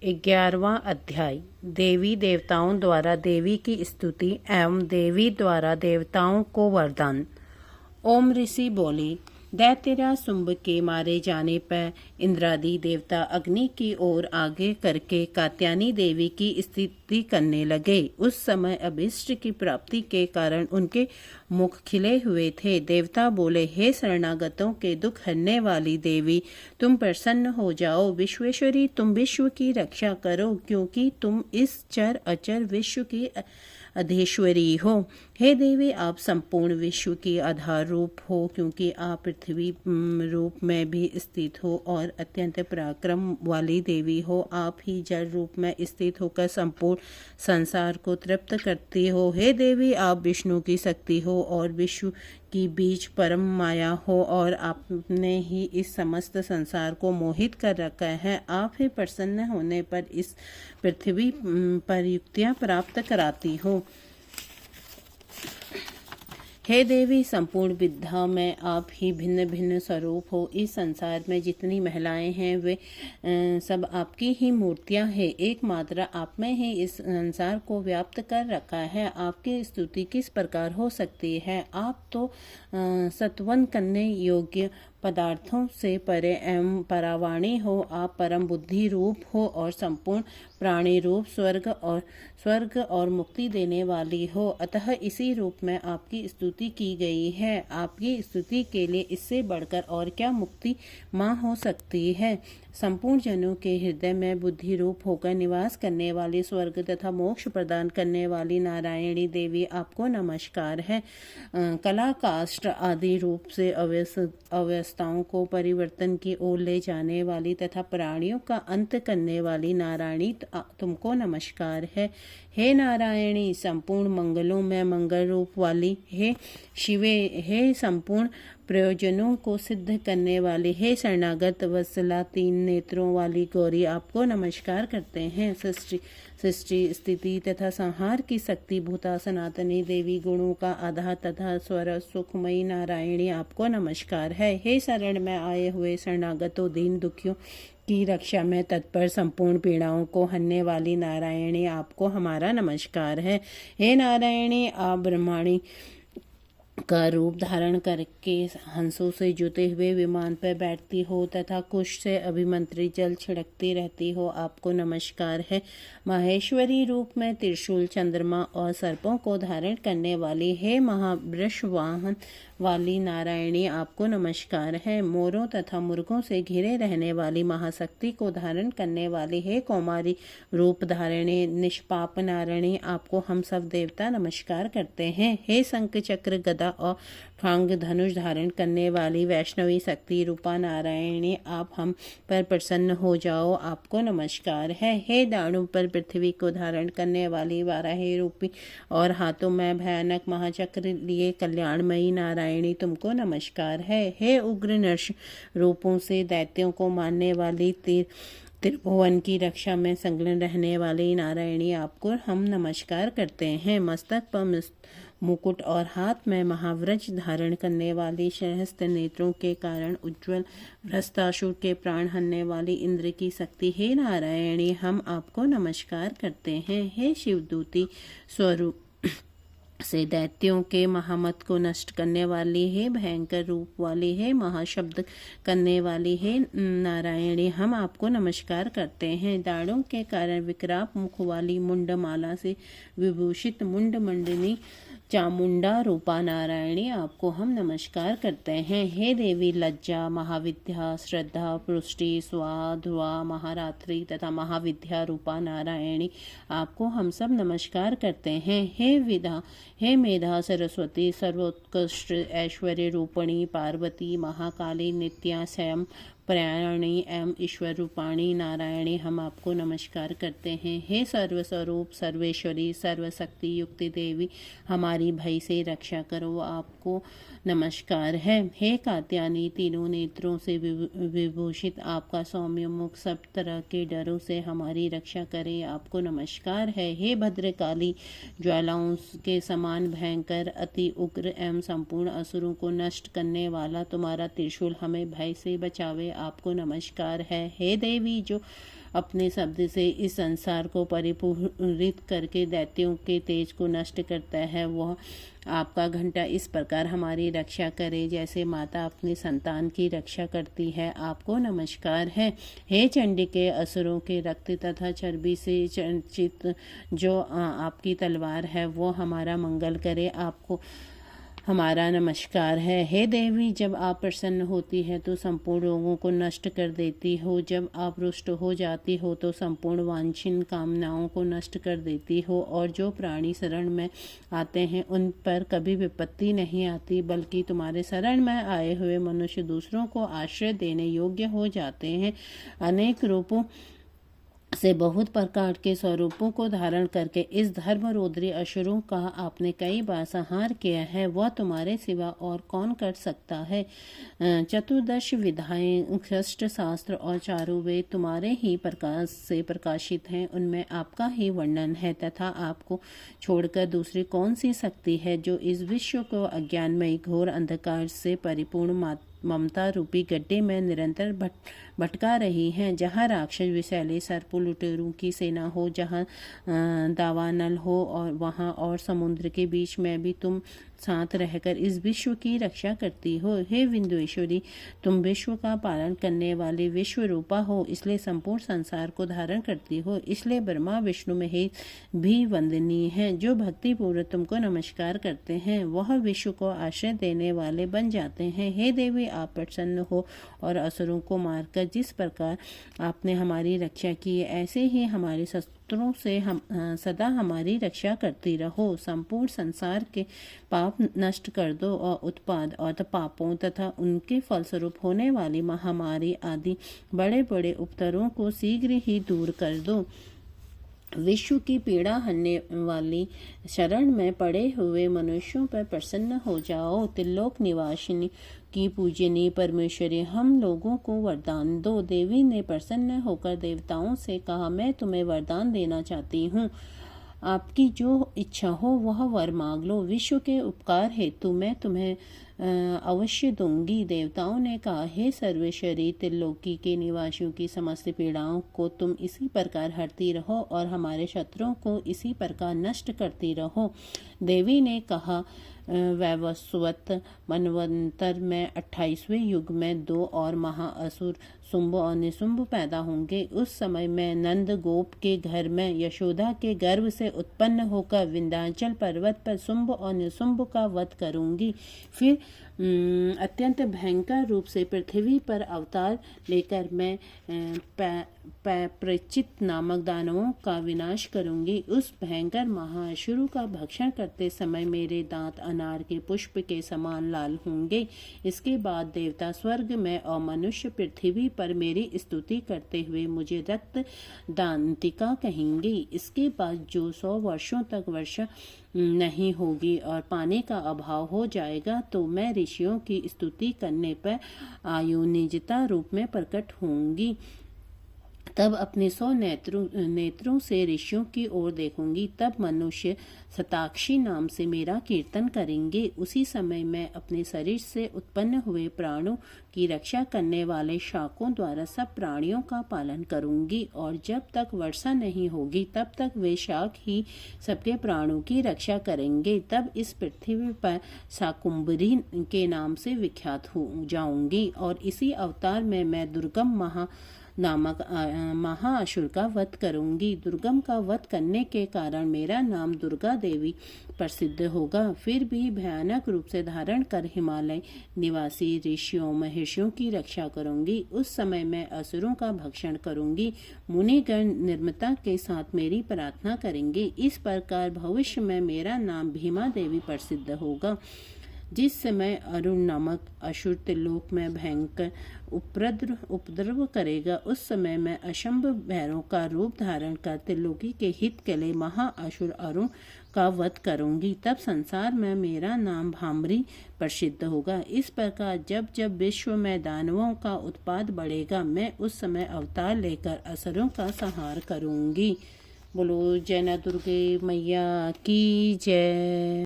11वां अध्याय। देवी देवताओं द्वारा देवी की स्तुति एवं देवी द्वारा देवताओं को वरदान। ओम ऋषि बोले, दैत्यराज शुंभ के मारे जाने पर इंद्रादि देवता अग्नि की ओर आगे करके कात्यायनी देवी की स्तुति करने लगे। उस समय अभीष्ट की प्राप्ति के कारण उनके मुख खिले हुए थे। देवता बोले, हे शरणागतों के दुख हरने वाली देवी, तुम प्रसन्न हो जाओ। विश्वेश्वरी, तुम विश्व की रक्षा करो, क्योंकि तुम इस चर अचर विश्व की अधीश्वरी हो। हे देवी, आप संपूर्ण विश्व की आधार रूप हो, क्योंकि आप पृथ्वी रूप में भी स्थित हो और अत्यंत पराक्रम वाली देवी हो। आप ही जल रूप में स्थित होकर संपूर्ण संसार को तृप्त करती हो। हे देवी, आप विष्णु की शक्ति हो और विश्व की बीज परम माया हो, और आपने ही इस समस्त संसार को मोहित कर रखा है। आप ही प्रसन्न होने पर इस पृथ्वी पर युक्तियां प्राप्त कराती हो। हे देवी, संपूर्ण विद्या में आप ही भिन्न भिन्न स्वरूप हो। इस संसार में जितनी महिलाएं हैं वे सब आपकी ही मूर्तियां हैं। एकमात्र आप में ही इस संसार को व्याप्त कर रखा है। आपकी स्तुति किस प्रकार हो सकती है? आप तो सत्वन करने योग्य पदार्थों से परे एवं परावाणी हो। आप परम बुद्धि रूप हो और संपूर्ण प्राणी रूप स्वर्ग और मुक्ति देने वाली हो। अतः इसी रूप में आपकी स्तुति की गई है। आपकी स्तुति के लिए इससे बढ़कर और क्या मुक्ति माँ हो सकती है? संपूर्ण जनों के हृदय में बुद्धि रूप होकर निवास करने वाली, स्वर्ग तथा मोक्ष प्रदान करने वाली नारायणी देवी, आपको नमस्कार है। कला काष्ठ आदि रूप से अवस्थाओं को परिवर्तन की ओर ले जाने वाली तथा प्राणियों का अंत करने वाली नारायणी, तुमको नमस्कार है। हे नारायणी, संपूर्ण मंगलों में मंगल रूप वाली, हे शिवे, हे संपूर्ण प्रयोजनों को सिद्ध करने वाली, हे शरणागत वत्सला, 3 नेत्रों वाली गौरी, आपको नमस्कार करते हैं। सृष्टि स्थिति तथा संहार की शक्ति भूता सनातनी देवी, गुणों का आधार तथा स्वर सुखमयी नारायणी, आपको नमस्कार है। हे शरण में आए हुए शरणागतों, दीन दुखियों की रक्षा में तत्पर, संपूर्ण पीड़ाओं को हरने वाली नारायणी, आपको हमारा नमस्कार है। हे नारायणी, आप ब्रह्माणी का रूप धारण करके हंसों से जुते हुए विमान पर बैठती हो तथा कुश से अभिमंत्रित जल छिड़कती रहती हो, आपको नमस्कार है। माहेश्वरी रूप में त्रिशूल, चंद्रमा और सर्पों को धारण करने वाली, हे महावृष वाहन वाली नारायणी, आपको नमस्कार है। मोरों तथा मुर्गों से घिरे रहने वाली महाशक्ति को धारण करने वाली, हे कौमारी रूप धारणी निष्पाप नारायणी, आपको हम सब देवता नमस्कार करते हैं। हे शंख चक्र गदा और फांग धनुष धारण करने वाली वैष्णवी शक्ति रूपा नारायणी, आप हम पर प्रसन्न हो जाओ, आपको नमस्कार है। हे दाणु पर पृथ्वी को धारण करने वाली वाराही रूपी और हाथों में भयानक महाचक्र लिए कल्याणमयी नारायणी, तुमको नमस्कार है। हे उग्र नृष रूपों से दैत्यों को मारने वाली, त्रिभुवन की रक्षा में संलग्न रहने वाली नारायणी, आपको हम नमस्कार करते हैं। मस्तक पर मुकुट और हाथ में महावज्र धारण करने वाली, सहस्त्र नेत्रों के कारण उज्ज्वल भ्रष्टासुर के प्राण हरने वाली इंद्र की शक्ति, हे नारायणी, हम आपको नमस्कार करते हैं। हे शिवदूती स्वरूप से दैत्यों के महामत को नष्ट करने वाली, हे भयंकर रूप वाली, हे महाशब्द करने वाली, हे नारायणी, हम आपको नमस्कार करते हैं। दाढ़ों के कारण विकराप मुख वाली, मुंडमाला से विभूषित मुंड मंडनी चामुंडा रूपा नारायणी, आपको हम नमस्कार करते हैं। हे देवी लज्जा, महाविद्या, श्रद्धा, पुष्टि, स्वाहा, ध्रुवा, महारात्रि तथा महाविद्या रूपा नारायणी, आपको हम सब नमस्कार करते हैं। हे मेधा सरस्वती, सर्वोत्कृष्ट ऐश्वर्य रूपणी पार्वती, महाकाली, नित्या, स्वयं प्रयाणी एवं ईश्वर रूपाणी नारायणी, हम आपको नमस्कार करते हैं। हे सर्वस्वरूप सर्वेश्वरी, सर्वशक्ति युक्ति देवी, हमारी भय से रक्षा करो, आपको नमस्कार है। हे कात्यायनी, तीनों नेत्रों से विभूषित, आपका सौम्य मुख सब तरह के डरों से हमारी रक्षा करे, आपको नमस्कार है। हे भद्रकाली, ज्वालाओं के समान भयंकर, अति उग्र एवं संपूर्ण असुरों को नष्ट करने वाला तुम्हारा त्रिशूल हमें भय से बचावे, आपको नमस्कार है। हे देवी, जो अपने शब्द से इस संसार को परिपूरित करके दैत्यों के तेज को नष्ट करता है, वह आपका घंटा इस प्रकार हमारी रक्षा करे जैसे माता अपनी संतान की रक्षा करती है। आपको नमस्कार है। हे चंडिके, असुरों के रक्त तथा चर्बी से चर्चित जो आपकी तलवार है वो हमारा मंगल करे। आपको हमारा नमस्कार है। हे देवी, जब आप प्रसन्न होती है तो संपूर्ण रोगों को नष्ट कर देती हो। जब आप रुष्ट हो जाती हो तो संपूर्ण वांछित कामनाओं को नष्ट कर देती हो। और जो प्राणी शरण में आते हैं उन पर कभी विपत्ति नहीं आती, बल्कि तुम्हारे शरण में आए हुए मनुष्य दूसरों को आश्रय देने योग्य हो जाते हैं। अनेक रूपों से बहुत प्रकार के स्वरूपों को धारण करके इस धर्मरोधी असुरों का आपने कई बार संहार किया है। वह तुम्हारे सिवा और कौन कर सकता है। चतुर्दश विधाएं, षष्ठ शास्त्र और चारों वेद तुम्हारे ही प्रकाश से प्रकाशित हैं। उनमें आपका ही वर्णन है तथा आपको छोड़कर दूसरी कौन सी शक्ति है जो इस विश्व को अज्ञानमयी घोर अंधकार से परिपूर्ण ममता रूपी गड्ढे में निरंतर भटका रही हैं। जहाँ राक्षस, विषैले सर्प, लुटेरों की सेना हो, जहाँ दावानल हो और वहाँ और समुद्र के बीच में भी तुम साथ रहकर इस विश्व की रक्षा करती हो। हे विंध्वेश्वरी, तुम विश्व का पालन करने वाली विश्व रूपा हो, इसलिए संपूर्ण संसार को धारण करती हो। इसलिए ब्रह्मा विष्णु महेश भी वंदनीय हैं। जो भक्ति पूर्वक तुमको नमस्कार करते हैं वह विश्व को आश्रय देने वाले बन जाते हैं। हे देवी, आप प्रसन्न हो और असुरों को मारकर जिस प्रकार आपने हमारी रक्षा की है, ऐसे ही हमारे शत्रुओं से हम सदा हमारी रक्षा करती रहो। संपूर्ण संसार के पाप नष्ट कर दो और उत्पाद और पापों तथा उनके फलस्वरूप होने वाली महामारी आदि बड़े बड़े उपद्रवों को शीघ्र ही दूर कर दो। विश्व की पीड़ा हरने वाली शरण में पड़े हुए मनुष्यों पर प्रसन्न हो जाओ। त्रिलोक निवासिनी की पूजनीय परमेश्वरी, हम लोगों को वरदान दो। देवी ने प्रसन्न होकर देवताओं से कहा, मैं तुम्हें वरदान देना चाहती हूँ। आपकी जो इच्छा हो वह वर मांग लो। विश्व के उपकार हेतु मैं तुम्हें अवश्य दूंगी। देवताओं ने कहा, हे सर्वेश्वरी, त्रिलोकी के निवासियों की समस्त पीड़ाओं को तुम इसी प्रकार हरती रहो और हमारे शत्रुओं को इसी प्रकार नष्ट करती रहो। देवी ने कहा, वैवस्वत मनवंतर में 28वें युग में 2 और महाअसुर शुंभ और निशुंभ पैदा होंगे। उस समय मैं नंद गोप के घर में यशोदा के गर्भ से उत्पन्न होकर विंध्याचल पर्वत पर शुंभ और निशुंभ का वध करूंगी। फिर अत्यंत भयंकर रूप से पृथ्वी पर अवतार लेकर मैं प्रचित नामक दानवों का विनाश करूंगी। उस भयंकर महाअसुर का भक्षण करते समय मेरे दांत अनार के पुष्प के समान लाल होंगे। इसके बाद देवता स्वर्ग में और मनुष्य पृथ्वी पर मेरी स्तुति करते हुए मुझे रक्त दांतिका कहेंगे। इसके बाद जो 100 वर्षों तक वर्षा नहीं होगी और पानी का अभाव हो जाएगा, तो मैं ऋषियों की स्तुति करने पर आयुनिजता रूप में प्रकट होंगी। तब अपने 100 नेत्रों से ऋषियों की ओर देखूंगी। तब मनुष्य शताक्षी नाम से मेरा कीर्तन करेंगे। उसी समय मैं अपने शरीर से उत्पन्न हुए प्राणों की रक्षा करने वाले शाकों द्वारा सब प्राणियों का पालन करूंगी, और जब तक वर्षा नहीं होगी तब तक वे शाक ही सबके प्राणों की रक्षा करेंगे। तब इस पृथ्वी पर शाकुंभरी के नाम से विख्यात हो जाऊंगी, और इसी अवतार में मैं दुर्गम नामक महाअसुर का वध करूंगी। दुर्गम का वध करने के कारण मेरा नाम दुर्गा देवी प्रसिद्ध होगा। फिर भी भयानक रूप से धारण कर हिमालय निवासी ऋषियों महर्षियों की रक्षा करूंगी। उस समय मैं असुरों का भक्षण करूंगी। मुनिगण निर्मता के साथ मेरी प्रार्थना करेंगे। इस प्रकार भविष्य में मेरा नाम भीमा देवी प्रसिद्ध होगा। जिस समय अरुण नामक असुर त्रिलोक में भयंकर उपद्रव करेगा, उस समय मैं अशंभ भैरव का रूप धारण कर त्रिलोकी के हित के लिए महाअसुर अरुण का वध करूंगी। तब संसार में मेरा नाम भामरी प्रसिद्ध होगा। इस प्रकार जब जब विश्व में दानवों का उत्पाद बढ़ेगा, मैं उस समय अवतार लेकर असुरों का संहार करूंगी। बोलो जय दुर्गे मैया की जय।